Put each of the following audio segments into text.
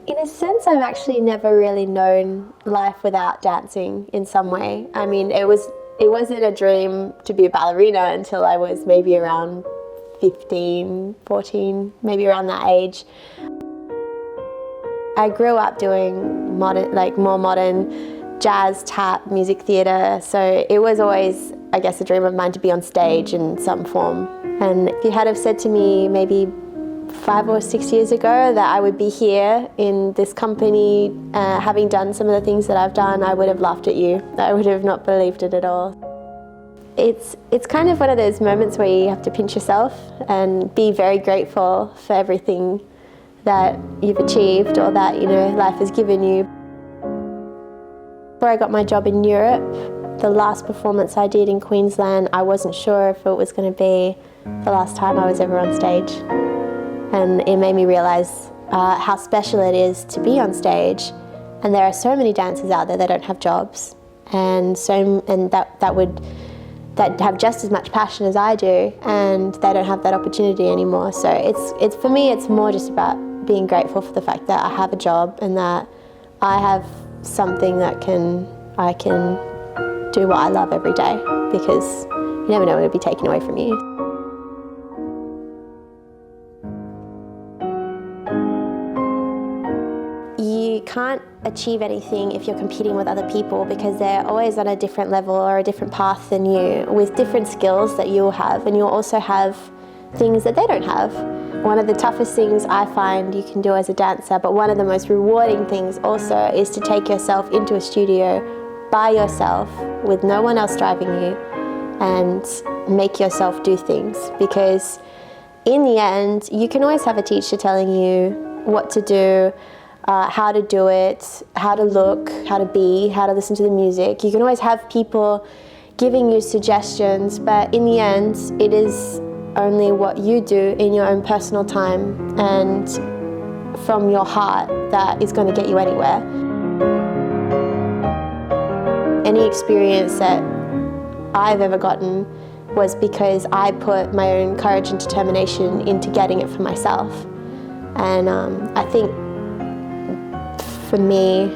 In a sense, I've actually never really known life without dancing in some way. I mean, it wasn't a dream to be a ballerina until I was maybe around 15, 14, maybe around that age. I grew up doing more modern jazz, tap, music theatre, so it was always, I guess, a dream of mine to be on stage in some form. And if you had have said to me maybe 5 or 6 years ago that I would be here in this company, having done some of the things that I've done, I would have laughed at you. I would have not believed it at all. It's kind of one of those moments where you have to pinch yourself and be very grateful for everything that you've achieved or that, you know, life has given you. Before I got my job in Europe, the last performance I did in Queensland, I wasn't sure if it was going to be the last time I was ever on stage. And it made me realise how special it is to be on stage. And there are so many dancers out there that don't have jobs, and that have just as much passion as I do, and they don't have that opportunity anymore. So it's for me, it's more just about being grateful for the fact that I have a job and that I have something that I can do what I love every day, because you never know when it'll be taken away from you. You can't achieve anything if you're competing with other people, because they're always on a different level or a different path than you, with different skills that you'll have, and you'll also have things that they don't have. One of the toughest things I find you can do as a dancer, but one of the most rewarding things also, is to take yourself into a studio by yourself with no one else driving you and make yourself do things, because in the end you can always have a teacher telling you what to do, how to do it, how to look, how to be, how to listen to the music. You can always have people giving you suggestions, but in the end it is only what you do in your own personal time and from your heart that is going to get you anywhere. Any experience that I've ever gotten was because I put my own courage and determination into getting it for myself. And I think for me,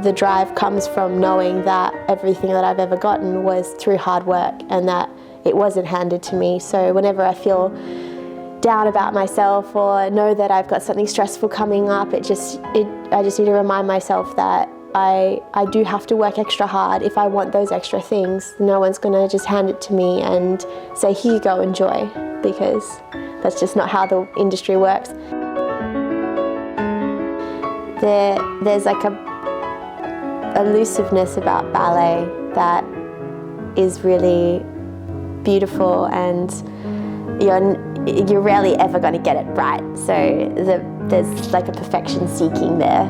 the drive comes from knowing that everything that I've ever gotten was through hard work and that it wasn't handed to me. So whenever I feel down about myself or know that I've got something stressful coming up, I just need to remind myself that I do have to work extra hard if I want those extra things. No one's going to just hand it to me and say, here you go, enjoy, because that's just not how the industry works. There's like a elusiveness about ballet that is really beautiful, and you're rarely ever going to get it right. So there's like a perfection seeking there.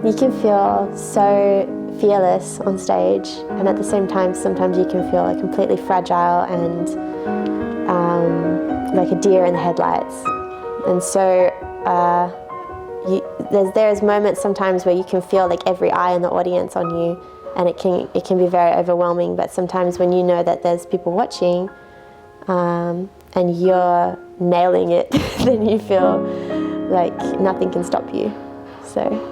You can feel so fearless on stage, and at the same time sometimes you can feel like completely fragile and like a deer in the headlights. And so there's moments sometimes where you can feel like every eye in the audience on you, and it can be very overwhelming. But sometimes when you know that there's people watching and you're nailing it, then you feel like nothing can stop you. So